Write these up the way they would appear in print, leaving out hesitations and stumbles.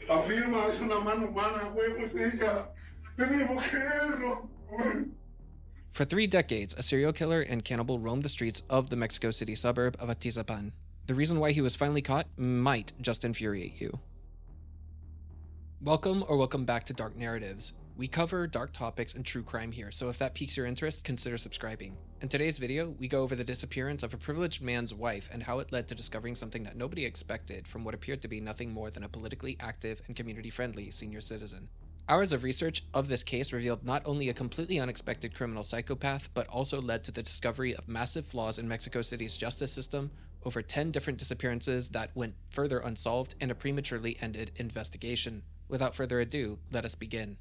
Afirma, es una mano humana, huevo, es ella. Es mi mujer. For 3 decades, a serial killer and cannibal roamed the streets of the Mexico City suburb of Atizapán. The reason why he was finally caught might just infuriate you. Welcome back to Dark Narratives. We cover dark topics and true crime here, so if that piques your interest, consider subscribing. In today's video, we go over the disappearance of a privileged man's wife and how it led to discovering something that nobody expected from what appeared to be nothing more than a politically active and community-friendly senior citizen. Hours of research of this case revealed not only a completely unexpected criminal psychopath, but also led to the discovery of massive flaws in Mexico City's justice system, over 10 different disappearances that went further unsolved, and a prematurely ended investigation. Without further ado, let us begin.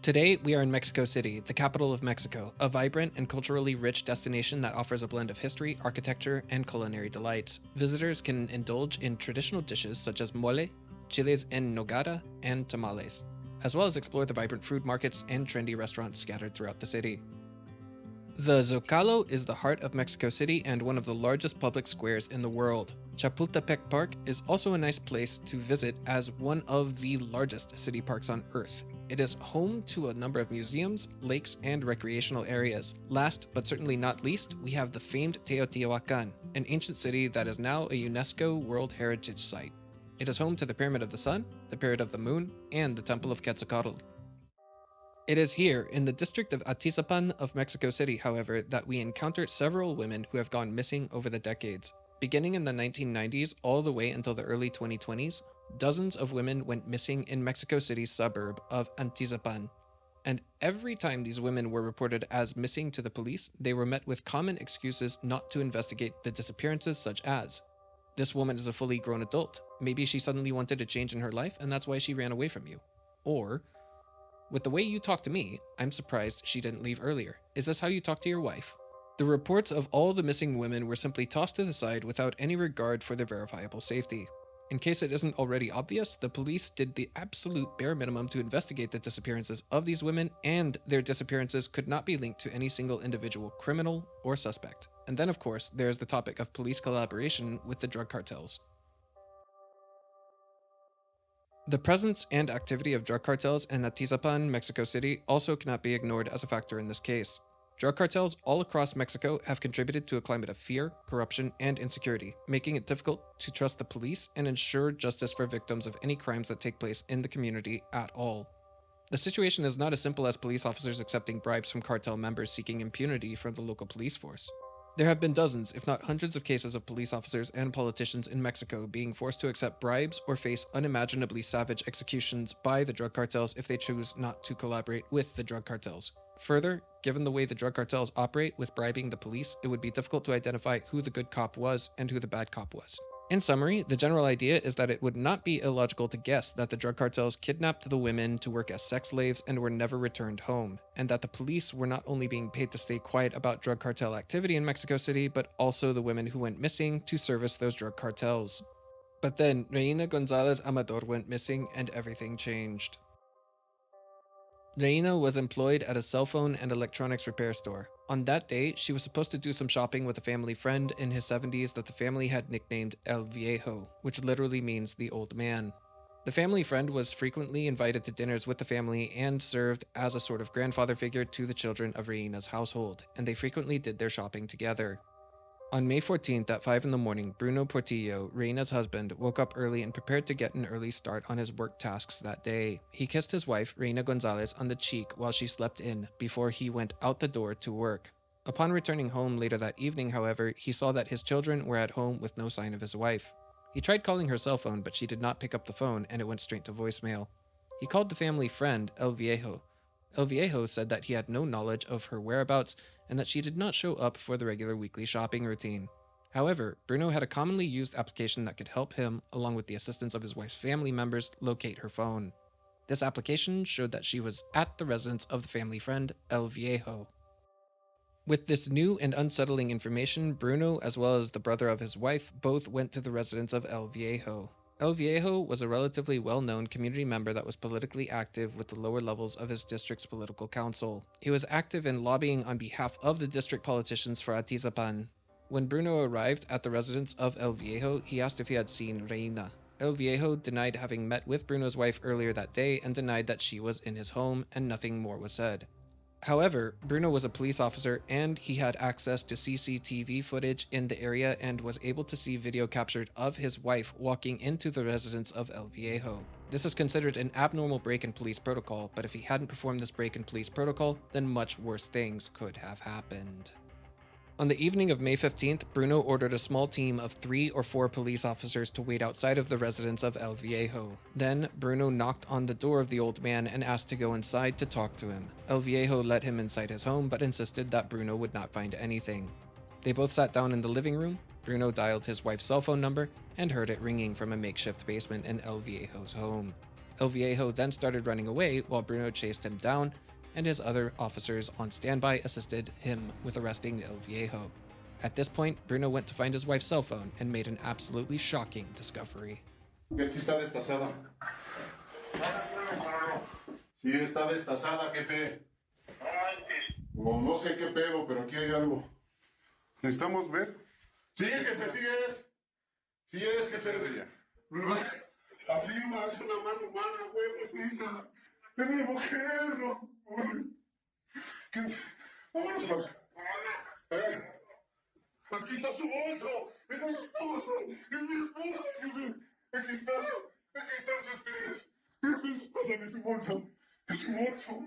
Today, we are in Mexico City, the capital of Mexico, a vibrant and culturally rich destination that offers a blend of history, architecture, and culinary delights. Visitors can indulge in traditional dishes such as mole, chiles en nogada, and tamales, as well as explore the vibrant food markets and trendy restaurants scattered throughout the city. The Zocalo is the heart of Mexico City and one of the largest public squares in the world. Chapultepec Park is also a nice place to visit as one of the largest city parks on Earth. It is home to a number of museums, lakes, and recreational areas. Last, but certainly not least, we have the famed Teotihuacan, an ancient city that is now a UNESCO World Heritage Site. It is home to the Pyramid of the Sun, the Pyramid of the Moon, and the Temple of Quetzalcoatl. It is here, in the district of Atizapán of Mexico City, however, that we encounter several women who have gone missing over the decades. Beginning in the 1990s all the way until the early 2020s, dozens of women went missing in Mexico City's suburb of Atizapán. And every time these women were reported as missing to the police, they were met with common excuses not to investigate the disappearances, such as, "This woman is a fully grown adult. Maybe she suddenly wanted a change in her life and that's why she ran away from you." Or, "With the way you talk to me, I'm surprised she didn't leave earlier. Is this how you talk to your wife?" The reports of all the missing women were simply tossed to the side without any regard for their verifiable safety. In case it isn't already obvious, the police did the absolute bare minimum to investigate the disappearances of these women, and their disappearances could not be linked to any single individual criminal or suspect. And then, of course, there's the topic of police collaboration with the drug cartels. The presence and activity of drug cartels in Atizapán, Mexico City also cannot be ignored as a factor in this case. Drug cartels all across Mexico have contributed to a climate of fear, corruption, and insecurity, making it difficult to trust the police and ensure justice for victims of any crimes that take place in the community at all. The situation is not as simple as police officers accepting bribes from cartel members seeking impunity from the local police force. There have been dozens, if not hundreds of cases of police officers and politicians in Mexico being forced to accept bribes or face unimaginably savage executions by the drug cartels if they choose not to collaborate with the drug cartels. Further, given the way the drug cartels operate with bribing the police, it would be difficult to identify who the good cop was and who the bad cop was. In summary, the general idea is that it would not be illogical to guess that the drug cartels kidnapped the women to work as sex slaves and were never returned home, and that the police were not only being paid to stay quiet about drug cartel activity in Mexico City, but also the women who went missing to service those drug cartels. But then, Reina Gonzalez Amador went missing and everything changed. Reina was employed at a cell phone and electronics repair store. On that day, she was supposed to do some shopping with a family friend in his 70s that the family had nicknamed El Viejo, which literally means the old man. The family friend was frequently invited to dinners with the family and served as a sort of grandfather figure to the children of Reina's household, and they frequently did their shopping together. On May 14th at 5 in the morning, Bruno Portillo, Reina's husband, woke up early and prepared to get an early start on his work tasks that day. He kissed his wife, Reina Gonzalez, on the cheek while she slept in before he went out the door to work. Upon returning home later that evening, however, he saw that his children were at home with no sign of his wife. He tried calling her cell phone, but she did not pick up the phone and it went straight to voicemail. He called the family friend, El Viejo. El Viejo said that he had no knowledge of her whereabouts and that she did not show up for the regular weekly shopping routine. However, Bruno had a commonly used application that could help him, along with the assistance of his wife's family members, locate her phone. This application showed that she was at the residence of the family friend, El Viejo. With this new and unsettling information, Bruno, as well as the brother of his wife, both went to the residence of El Viejo. El Viejo was a relatively well-known community member that was politically active with the lower levels of his district's political council. He was active in lobbying on behalf of the district politicians for Atисapana. When Bruno arrived at the residence of El Viejo, he asked if he had seen Reina. El Viejo denied having met with Bruno's wife earlier that day and denied that she was in his home, and nothing more was said. However, Bruno was a police officer and he had access to CCTV footage in the area and was able to see video captured of his wife walking into the residence of El Viejo. This is considered an abnormal break in police protocol, but if he hadn't performed this break in police protocol, then much worse things could have happened. On the evening of May 15th, Bruno ordered a small team of 3 or 4 police officers to wait outside of the residence of El Viejo. Then, Bruno knocked on the door of the old man and asked to go inside to talk to him. El Viejo let him inside his home, but insisted that Bruno would not find anything. They both sat down in the living room. Bruno dialed his wife's cell phone number and heard it ringing from a makeshift basement in El Viejo's home. El Viejo then started running away while Bruno chased him down, and his other officers on standby assisted him with arresting El Viejo. At this point, Bruno went to find his wife's cell phone and made an absolutely shocking discovery. Aquí está destazada. Sí, está destazada, jefe. No sé qué pedo, pero aquí hay algo. ¿Necesitamos ver? Sí, jefe, sí es. Sí es, jefe. Afirma, es una mano humana, huevos, hija. Es mi mujer, no. Vámonos, aquí está su bolso. Es mi esposa. Es mi esposa. Aquí están sus pies. Pásame su bolso. Es su bolso.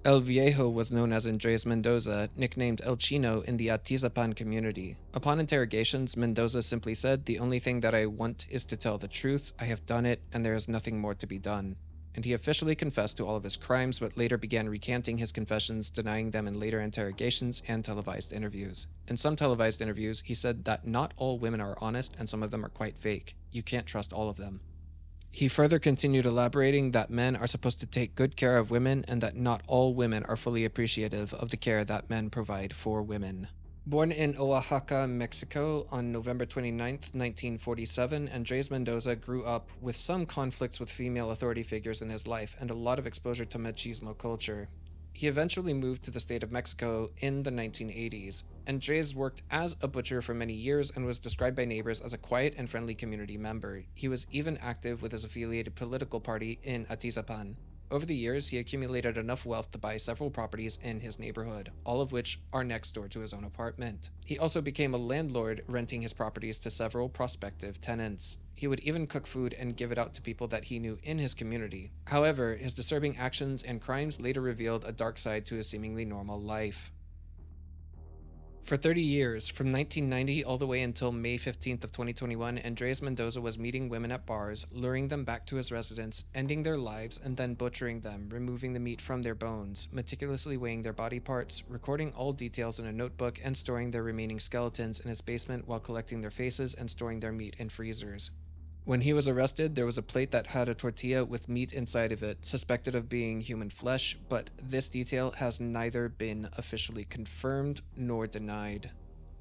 El Viejo was known as Andres Mendosa, nicknamed El Chino in the Atizapán community. Upon interrogations, Mendoza simply said, "The only thing that I want is to tell the truth. I have done it, and there is nothing more to be done." And he officially confessed to all of his crimes, but later began recanting his confessions, denying them in later interrogations and televised interviews. In some televised interviews, he said that not all women are honest and some of them are quite fake. You can't trust all of them. He further continued elaborating that men are supposed to take good care of women and that not all women are fully appreciative of the care that men provide for women. Born in Oaxaca, Mexico on November 29, 1947, Andres Mendoza grew up with some conflicts with female authority figures in his life and a lot of exposure to machismo culture. He eventually moved to the state of Mexico in the 1980s. Andres worked as a butcher for many years and was described by neighbors as a quiet and friendly community member. He was even active with his affiliated political party in Atizapana. Over the years, he accumulated enough wealth to buy several properties in his neighborhood, all of which are next door to his own apartment. He also became a landlord, renting his properties to several prospective tenants. He would even cook food and give it out to people that he knew in his community. However, his disturbing actions and crimes later revealed a dark side to his seemingly normal life. For 30 years, from 1990 all the way until May 15th of 2021, Andres Mendoza was meeting women at bars, luring them back to his residence, ending their lives, and then butchering them, removing the meat from their bones, meticulously weighing their body parts, recording all details in a notebook, and storing their remaining skeletons in his basement while collecting their faces and storing their meat in freezers. When he was arrested, there was a plate that had a tortilla with meat inside of it, suspected of being human flesh, but this detail has neither been officially confirmed nor denied.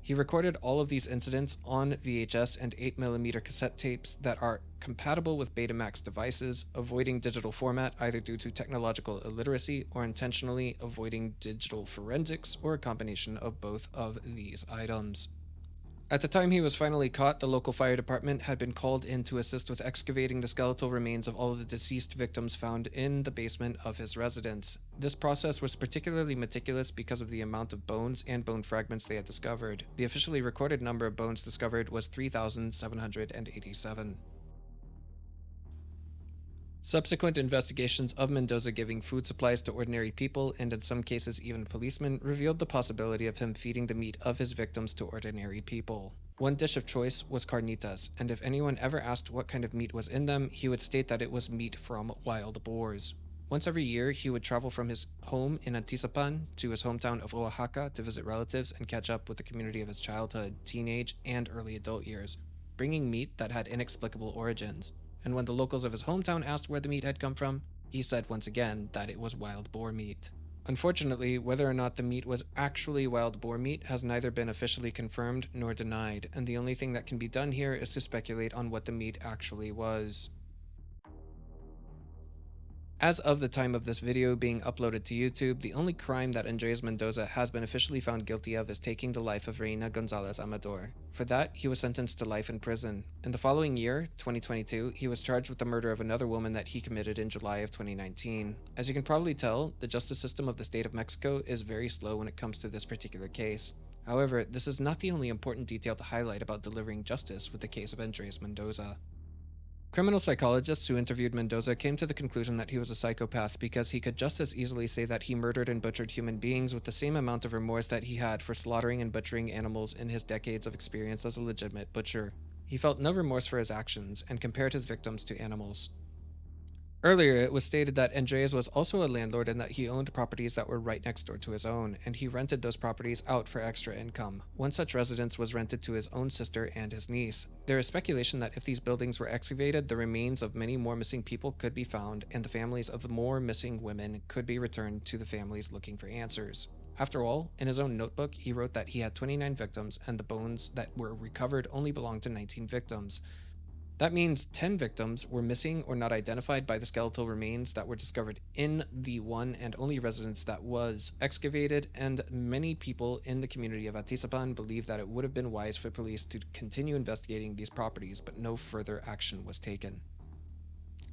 He recorded all of these incidents on VHS and 8mm cassette tapes that are compatible with Betamax devices, avoiding digital format either due to technological illiteracy or intentionally avoiding digital forensics or a combination of both of these items. At the time he was finally caught, the local fire department had been called in to assist with excavating the skeletal remains of all of the deceased victims found in the basement of his residence. This process was particularly meticulous because of the amount of bones and bone fragments they had discovered. The officially recorded number of bones discovered was 3,787. Subsequent investigations of Mendoza giving food supplies to ordinary people, and in some cases even policemen, revealed the possibility of him feeding the meat of his victims to ordinary people. One dish of choice was carnitas, and if anyone ever asked what kind of meat was in them, he would state that it was meat from wild boars. Once every year, he would travel from his home in Atizapana to his hometown of Oaxaca to visit relatives and catch up with the community of his childhood, teenage, and early adult years, bringing meat that had inexplicable origins. And when the locals of his hometown asked where the meat had come from, he said once again that it was wild boar meat. Unfortunately, whether or not the meat was actually wild boar meat has neither been officially confirmed nor denied, and the only thing that can be done here is to speculate on what the meat actually was. As of the time of this video being uploaded to YouTube, the only crime that Andres Mendonsa has been officially found guilty of is taking the life of Reina Gonzalez Amador. For that, he was sentenced to life in prison. In the following year, 2022, he was charged with the murder of another woman that he committed in July of 2019. As you can probably tell, the justice system of the state of Mexico is very slow when it comes to this particular case. However, this is not the only important detail to highlight about delivering justice with the case of Andres Mendonsa. Criminal psychologists who interviewed Mendoza came to the conclusion that he was a psychopath because he could just as easily say that he murdered and butchered human beings with the same amount of remorse that he had for slaughtering and butchering animals in his decades of experience as a legitimate butcher. He felt no remorse for his actions and compared his victims to animals. Earlier, it was stated that Andres was also a landlord and that he owned properties that were right next door to his own, and he rented those properties out for extra income. One such residence was rented to his own sister and his niece. There is speculation that if these buildings were excavated, the remains of many more missing people could be found, and the families of the more missing women could be returned to the families looking for answers. After all, in his own notebook, he wrote that he had 29 victims, and the bones that were recovered only belonged to 19 victims. That means 10 victims were missing or not identified by the skeletal remains that were discovered in the one and only residence that was excavated, and many people in the community of Atisapana believe that it would have been wise for police to continue investigating these properties, but no further action was taken.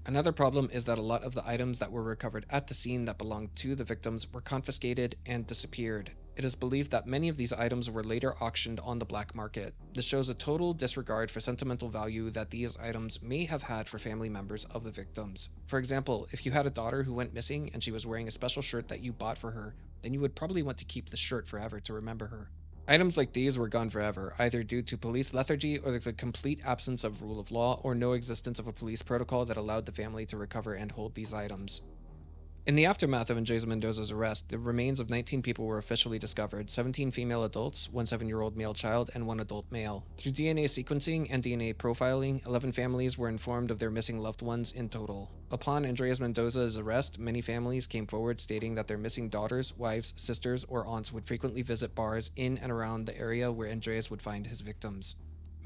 Another problem is that a lot of the items that were recovered at the scene that belonged to the victims were confiscated and disappeared. It is believed that many of these items were later auctioned on the black market. This shows a total disregard for sentimental value that these items may have had for family members of the victims. For example, if you had a daughter who went missing and she was wearing a special shirt that you bought for her, then you would probably want to keep the shirt forever to remember her. Items like these were gone forever, either due to police lethargy or the complete absence of rule of law, or no existence of a police protocol that allowed the family to recover and hold these items. In the aftermath of Andres Mendoza's arrest, the remains of 19 people were officially discovered, 17 female adults, one 7-year-old male child, and one adult male. Through DNA sequencing and DNA profiling, 11 families were informed of their missing loved ones in total. Upon Andres Mendoza's arrest, many families came forward stating that their missing daughters, wives, sisters, or aunts would frequently visit bars in and around the area where Andres would find his victims.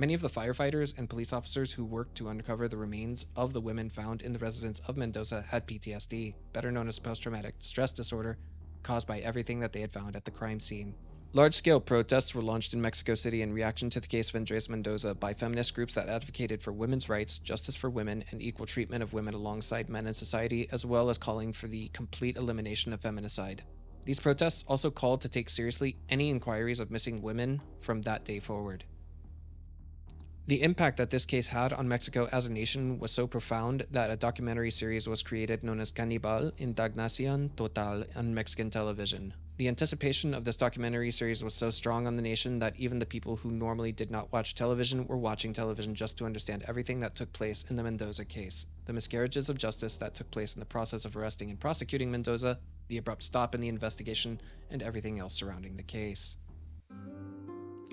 Many of the firefighters and police officers who worked to uncover the remains of the women found in the residence of Mendoza had PTSD, better known as post-traumatic stress disorder, caused by everything that they had found at the crime scene. Large-scale protests were launched in Mexico City in reaction to the case of Andres Mendoza by feminist groups that advocated for women's rights, justice for women, and equal treatment of women alongside men in society, as well as calling for the complete elimination of feminicide. These protests also called to take seriously any inquiries of missing women from that day forward. The impact that this case had on Mexico as a nation was so profound that a documentary series was created known as Cannibal, Indignación Total on Mexican television. The anticipation of this documentary series was so strong on the nation that even the people who normally did not watch television were watching television just to understand everything that took place in the Mendoza case, the miscarriages of justice that took place in the process of arresting and prosecuting Mendoza, the abrupt stop in the investigation, and everything else surrounding the case.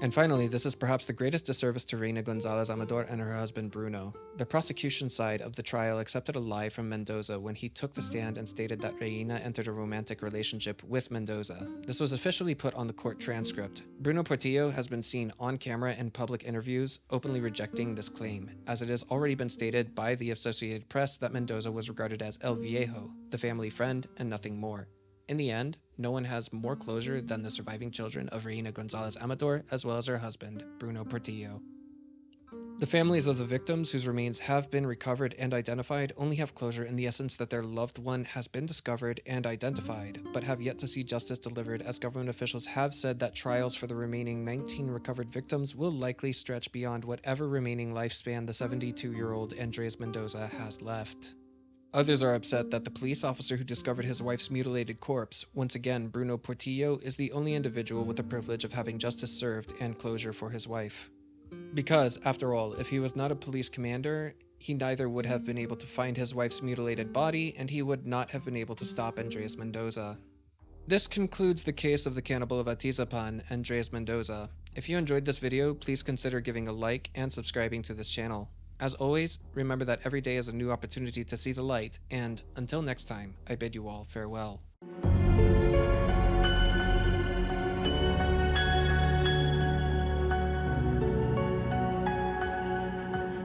And finally, this is perhaps the greatest disservice to Reina Gonzalez Amador and her husband Bruno. The prosecution side of the trial accepted a lie from Mendoza when he took the stand and stated that Reina entered a romantic relationship with Mendoza. This was officially put on the court transcript. Bruno Portillo has been seen on camera in public interviews openly rejecting this claim, as it has already been stated by the Associated Press that Mendoza was regarded as El Viejo, the family friend, and nothing more. In the end, no one has more closure than the surviving children of Reina Gonzalez Amador, as well as her husband, Bruno Portillo. The families of the victims whose remains have been recovered and identified only have closure in the essence that their loved one has been discovered and identified, but have yet to see justice delivered, as government officials have said that trials for the remaining 19 recovered victims will likely stretch beyond whatever remaining lifespan the 72-year-old Andres Mendoza has left. Others are upset that the police officer who discovered his wife's mutilated corpse, once again Bruno Portillo, is the only individual with the privilege of having justice served and closure for his wife. Because, after all, if he was not a police commander, he neither would have been able to find his wife's mutilated body, and he would not have been able to stop Andres Mendoza. This concludes the case of the cannibal of Atizapana, Andres Mendoza. If you enjoyed this video, please consider giving a like and subscribing to this channel. As always, remember that every day is a new opportunity to see the light, and until next time, I bid you all farewell.